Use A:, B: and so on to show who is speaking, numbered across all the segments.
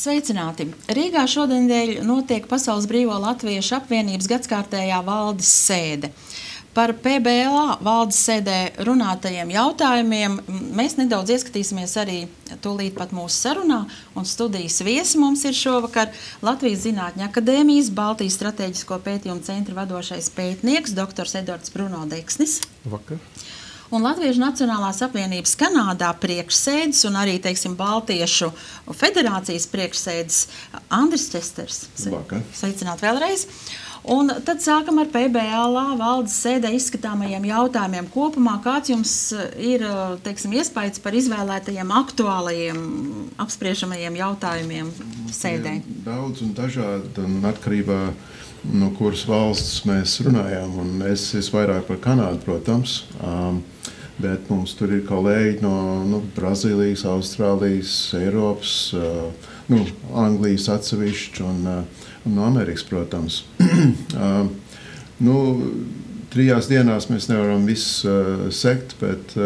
A: Sveicināti! Rīgā šodien notiek Pasaules Brīvo Latviešu apvienības gadskārtējā valdes sēde. Par PBLA valdes sēdē runātajiem jautājumiem mēs nedaudz ieskatīsimies arī tūlīt pat mūsu sarunā, un studijas viesi mums ir šovakar Latvijas Zinātņu akadēmijas Baltijas strateģisko pētījumu centra vadošais pētnieks dr. Edvards Bruno Deksnis.
B: Vakar.
A: Un Latviešu Nacionālās apvienības Kanādā priekšsēdis un arī, teiksim, Baltiešu federācijas priekšsēdis Andris Česters.
B: Vakar.
A: Sveicināt vēlreiz. Un tad sākam ar PBLA valdes sēdē izskatāmajiem jautājumiem kopumā. Kāds jums ir, teiksim, iespējas par izvēlētajiem aktuālajiem apspriežamajiem jautājumiem sēdē?
B: Daudz un dažādi, un atkarībā no kuras valsts mēs runājām. Un es vairāk par Kanādu, protams, bet mums tur ir kolēģi no Brazīlijas, Austrālijas, Eiropas, Anglijas atsevišķi un no Amerikas, protams. 3 dienās mēs nevaram visu sekt, bet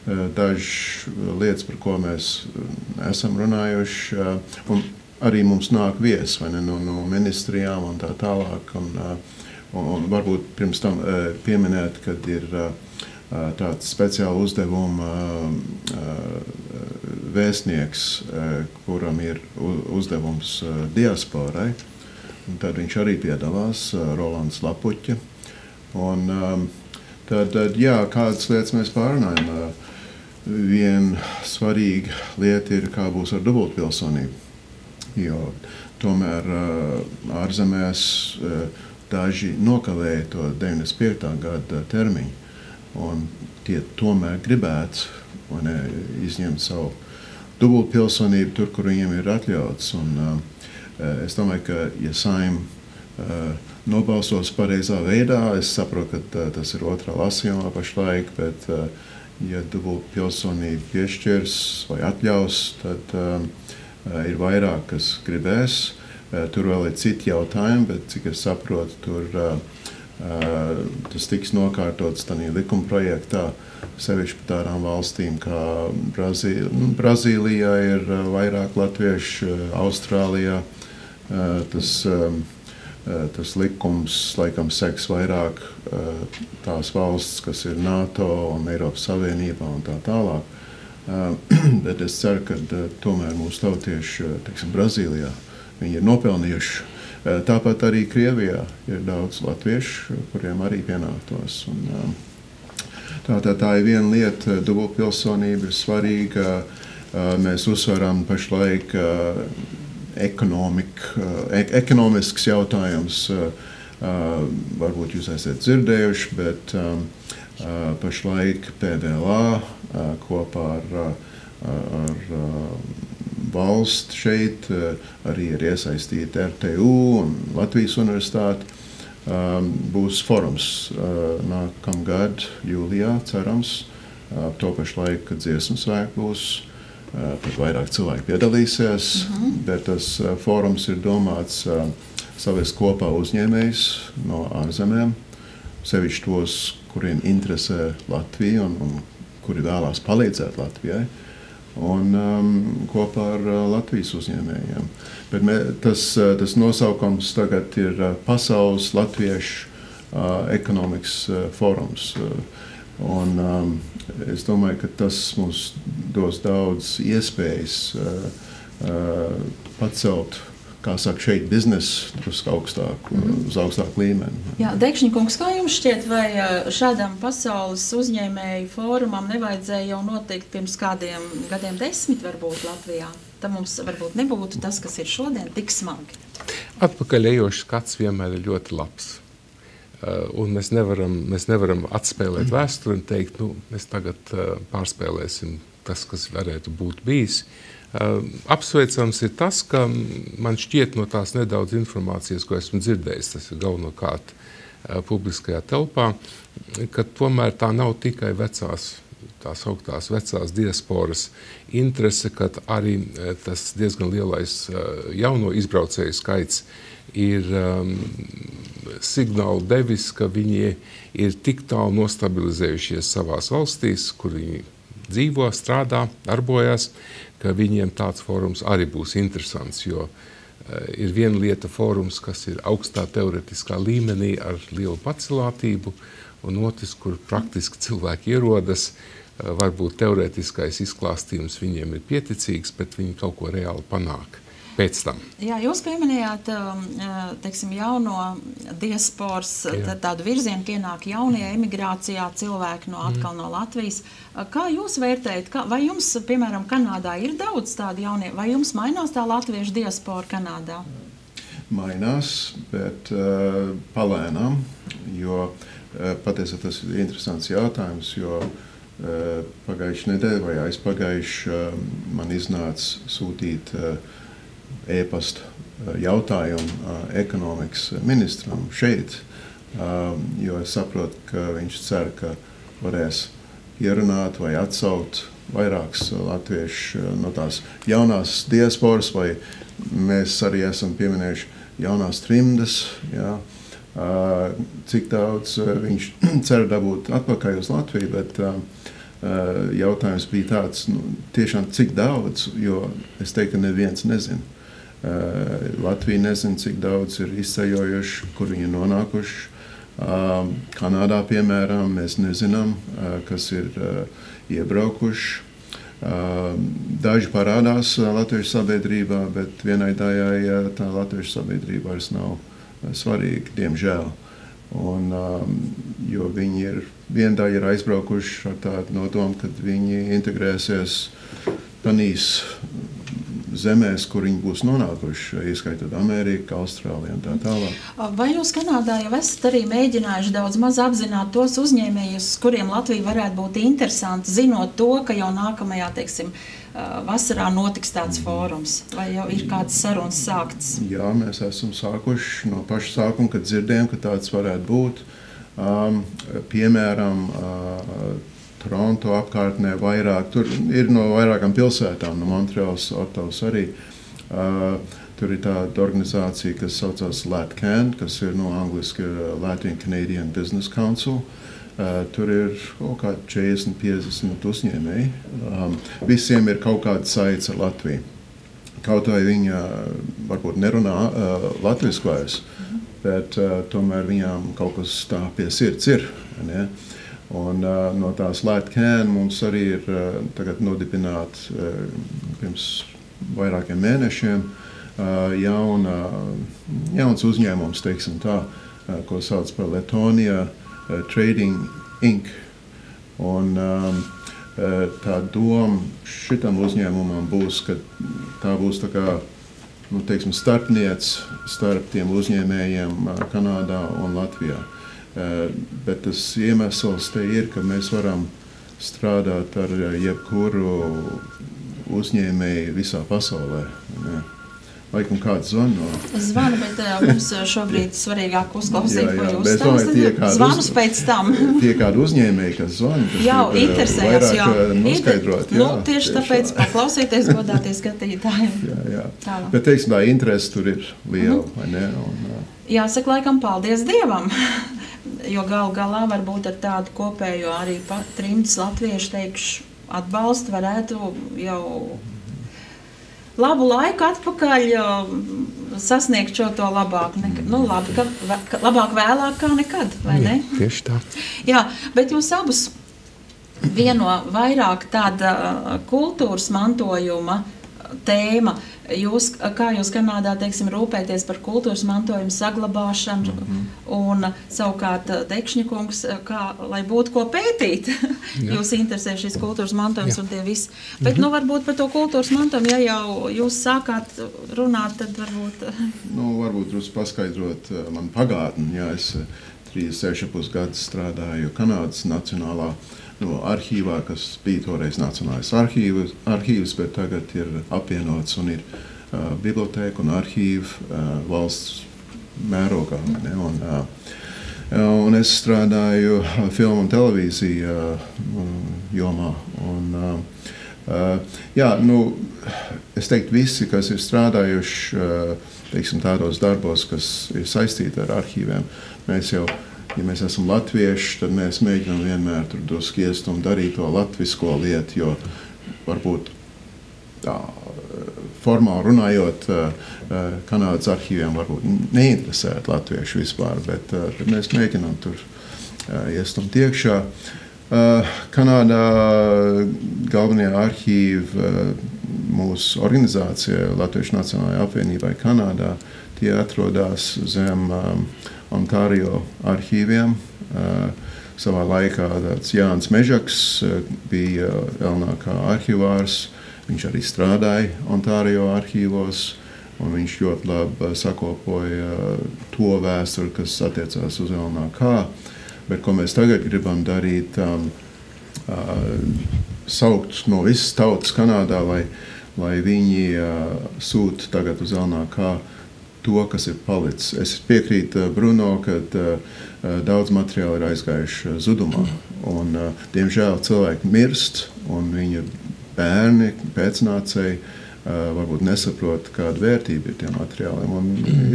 B: dažas lietas, par ko mēs esam runājuši, un arī mums nāk viesi, vai ne, no ministrijām un tā tālāk. Un varbūt pirms tam pieminēt, kad ir tāds speciāla uzdevuma vēstnieks, kuram ir uzdevums diasporai. Un tad viņš arī piedalās, Rolands Lapuķa. Un tad, kādas lietas mēs pārunājam? Viena svarīga lieta ir, kā būs ar dubultpilsonību. Jo tomēr ārzemēs daži nokavēja to 95. gada termiņu. Un tie tomēr gribētu izņemt savu dubultpilsonību tur, kur viņiem ir atļauts. Un es domāju, ka, ja Saeima nobalsos pareizā veidā, es saprotu, ka tas ir otrā lasījumā pašlaik, bet ja dubultpilsonību piešķirs vai atļaus, tad ir vairāk, kas gribēs. Tur vēl ir citi jautājumi, bet, cik es saprotu, tur tas tiks nokārtots tādā likuma projektā, sevišķi par tādām valstīm kā Brazīlijā ir vairāk latviešu, Austrālijā. Tas likums laikam seks vairāk tās valsts, kas ir NATO un Eiropas Savienībā un tā tālāk. Bet es ceru, ka tomēr mūsu tautieši, teiksim, Brazīlijā, viņi ir nopelnījuši. Tāpat arī Krievijā ir daudz latviešu, kuriem arī pienāktos. Tā ir viena lieta, dubultpilsonība ir svarīga. Mēs uzsveram pašlaik ekonomisks jautājums. Varbūt jūs esat dzirdējuši, bet pašlaik PBLA kopā ar valsts šeit arī ir iesaistīta RTU un Latvijas universitāte. Būs forums nākamgad jūlijā, cerams, to pašlaik, kad dziesmu svētki būs, tad vairāk cilvēki piedalīsies, bet tas forums ir domāts savest kopā uzņēmējus no ārzemēm, sevišķi tos, kuriem interesē Latvija un kuri vēlās palīdzēt Latvijai. Un kopā ar Latvijas uzņēmējiem. Bet tas nosaukums tagad ir Pasaules Latviešu ekonomikas forums. Un es domāju, ka tas mums dos daudz iespējas pacelt, kā saka, šeit biznesu drusku augstāk, uz augstāku līmeni.
A: Jā, Dekšņikungs, kā jums šķiet, vai šādam pasaules uzņēmēju fórumam nevajadzēja jau notikt pirms kādiem gadiem 10 varbūt Latvijā? Tad mums varbūt nebūtu tas, kas ir šodien, tik smagi.
C: Atpakaļejošs skats vienmēr ir ļoti labs. Un mēs nevaram atspēlēt vēsturi un teikt, mēs tagad pārspēlēsim tas, kas varētu būt bijis. Apsveicams ir tas, ka man šķiet no tās nedaudz informācijas, ko esmu dzirdējis, tas ir galvenokārt publiskajā telpā, ka tomēr tā nav tikai tās augtās vecās diasporas interese, ka arī tas diezgan lielais jauno izbraucēju skaits ir signālu devis, ka viņi ir tik tālu nostabilizējušies savās valstīs, kur viņi dzīvo, strādā, darbojas, ka viņiem tāds fórums arī būs interesants, jo ir viena lieta fórums, kas ir augstā teoretiskā līmenī ar lielu pacelātību, un otrs, kur praktiski cilvēki ierodas, varbūt teorētiskais izklāstījums viņiem ir pieticīgs, bet viņi kaut ko reāli panāk pēc tam.
A: Jā, jūs pieminējāt, teiksim, jauno diasporas, tādu virzienu, ka ienāk jaunie emigrācijā cilvēki atkal no Latvijas. Kā jūs vērtējat, vai jums, piemēram, Kanādā ir daudz tādu jaunie, vai jums mainās tā latviešu diaspora Kanādā?
B: Mainās, bet palēnām, jo patiesībā tas ir interesants jautājums, jo pagājuši nedēļa vai aizpagājuši man iznāca sūtīt e-pasta jautājumu ekonomikas ministram šeit, jo es saprotu, ka viņš cer, ka varēs ierunāt vai atsaukt vairākus latviešu no tās jaunās diasporas, vai mēs arī esam pieminējuši jaunās trimdas, jā. Cik daudz viņš cer dabūt atpakaļ uz Latviju, bet jautājums bija tāds, tiešām cik daudz, jo es teiktu, ka neviens nezina. Latvija nezina, cik daudz ir izceļojuši, kur viņi nonākuši. Kanādā, piemēram, mēs nezinām, kas ir iebraukuši. Daži parādās latviešu sabiedrībā, bet vienai daļai tā latviešu sabiedrība vairs nav svarīga, diemžēl. Un, jo viņi ir, viena daļa ir aizbraukuši ar tādu nodomu, kad viņi integrēsies tanīs zemēs, kur viņi būs nonākuši, ieskaitot Ameriku, Austrāliju un tā tālāk.
A: Vai jūs Kanādā jau esat arī mēģinājuši daudz maz apzināt tos uzņēmējus, kuriem Latvija varētu būt interesanti, zinot to, ka jau nākamajā, teiksim, vasarā notiks tāds fórums? Vai jau ir kādas sarunas sāktas?
B: Jā, mēs esam sākuši no paša sākuma, kad dzirdējām, ka tāds varētu būt. Piemēram, Toronto apkārtnē vairāk, tur ir no vairākām pilsētām, no Montreals, Ottavas arī. Tur ir tāda organizācija, kas saucās LATCAN, kas ir no angliski Latin Canadian Business Council. Tur ir kādi 40-50 uzņēmēji. Visiem ir kaut kāda saites ar Latviju. Kaut vai viņa varbūt nerunā latviski vairs, bet tomēr viņām kaut kas tā pie sirds ir. Ne? Un no tās LATCAN mums arī ir tagad nodibināt pirms vairākiem mēnešiem jauns uzņēmums, teiksim tā, ko sauc par Letonia Trading Inc. Un tā doma šitam uzņēmumam būs, ka tā būs tā kā, teiksim, starpniec starp tiem uzņēmējiem Kanādā un Latvijā. Bet tas iemesls te ir, ka mēs varam strādāt ar jebkuru uzņēmēju visā pasaulē. Ne? Laikam kāds zvana?
A: Es zvanu, bet mums šobrīd svarīgāk uzklausīt, ko jūs
B: stāstat.
A: Zvanus pēc tam.
B: Tie kādi uzņēmēji, kas zvana, kas
A: jau interesējas, jā.
B: Noskaidrot.
A: Tieši tāpēc paklausieties, godātie skatītāji.
B: Jā. Bet, teiksim, tā interese tur ir liela, vai ne?
A: Jāsaka, laikam, paldies Dievam. Jo galā varbūt ar tādu kopējo arī trimdas latviešu teikšu atbalstu varētu jau labu laiku atpakaļ sasniegt šo to labāk. Labi, ka labāk vēlāk kā nekad, vai ne?
C: Tieši tā.
A: Jā, bet jūs abus vieno vairāk tāda kultūras mantojuma tēma. Kā jūs Kanādā, teiksim, rūpēties par kultūras mantojumu saglabāšanu un savukārt Dekšņakungs, lai būtu ko pētīt. Jūs interesē šis kultūras mantojums un tie visi. Bet, varbūt par to kultūras mantojumu, ja jau jūs sākāt runāt, tad varbūt...
B: Varbūt jūs paskaidrot man pagātni. Jā, es 36,5 gadus strādāju Kanādas nacionālā arhīvā, kas bija toreiz Nacionālais arhīvs, bet tagad ir apvienots un ir bibliotēka un arhīva valsts mērogā. Un es strādāju filmu un televīziju jomā. Es teiktu, visi, kas ir strādājuši teiksim, tādos darbos, kas ir saistīti ar arhīviem, mēs jau ja mēs esam latvieši, tad mēs mēģinām vienmēr tur drusku iest un darīt to latvisko lietu, jo varbūt tā, formāli runājot, Kanādas arhīviem varbūt neinteresēt latviešu vispār, bet mēs mēģinām tur iest un tiekšā. Kanādā galvenie arhīvi mūsu organizācijai, Latviešu Nacionālajai apvienībai Kanādā, tie atrodas zem Ontārio arhīviem. Savā laikā tāds Jānis Mežaks bija LNK arhivārs, viņš arī strādāja Ontārio arhīvos, un viņš ļoti labi sakopoja to vēsturi, kas attiecās uz LNK. Bet ko mēs tagad gribam darīt, saukt no visas tautas Kanādā, lai viņi sūta tagad uz LNK to, kas ir palicis. Es piekrītu Bruno, ka daudz materiāli ir aizgājuši zudumā. Un, diemžēl cilvēki mirst, un viņa bērni, pēcnācēji, varbūt nesaprot, kāda vērtība ir tiem materiāliem, un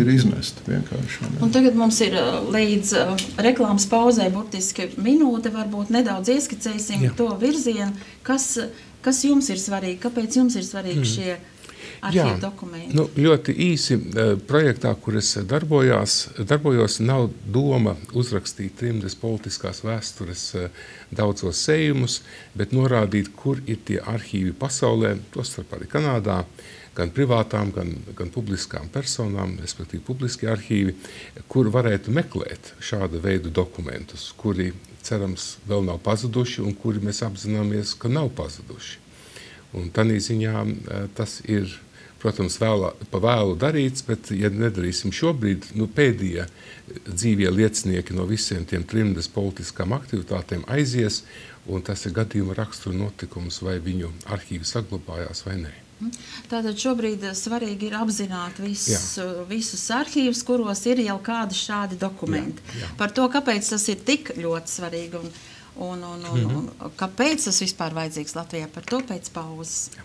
B: ir izmest vienkārši.
A: Un tagad mums ir līdz reklāmas pauzē burtiski minūte, varbūt nedaudz ieskicēsim to virzienu. Kas jums ir svarīgi? Kāpēc jums ir svarīgi šie arhīvu dokumenti?
C: Nu, ļoti īsi projektā, kur es darbojos, nav doma uzrakstīt trimdes politiskās vēstures daudzos sējumus, bet norādīt, kur ir tie arhīvi pasaulē, tostarp arī Kanādā, gan privātām, gan publiskām personām, respektīvi publiski arhīvi, kur varētu meklēt šāda veidu dokumentus, kuri, cerams, vēl nav pazuduši un kuri mēs apzināmies, ka nav pazuduši. Un tādā ziņā tas ir, protams, pa vēlu darīts, bet, ja nedarīsim šobrīd, pēdējie dzīvie liecinieki no visiem tiem trimdes politiskām aktivitātēm aizies, un tas ir gadījuma rakstura notikums, vai viņu arhīvi saglabājās vai nē.
A: Tātad šobrīd svarīgi ir apzināt visus arhīvus, kuros ir jau kādi šādi dokumenti. Jā. Par to, kāpēc tas ir tik ļoti svarīgi un kāpēc tas vispār vajadzīgs Latvijā, par to pēc pauzes. Jā.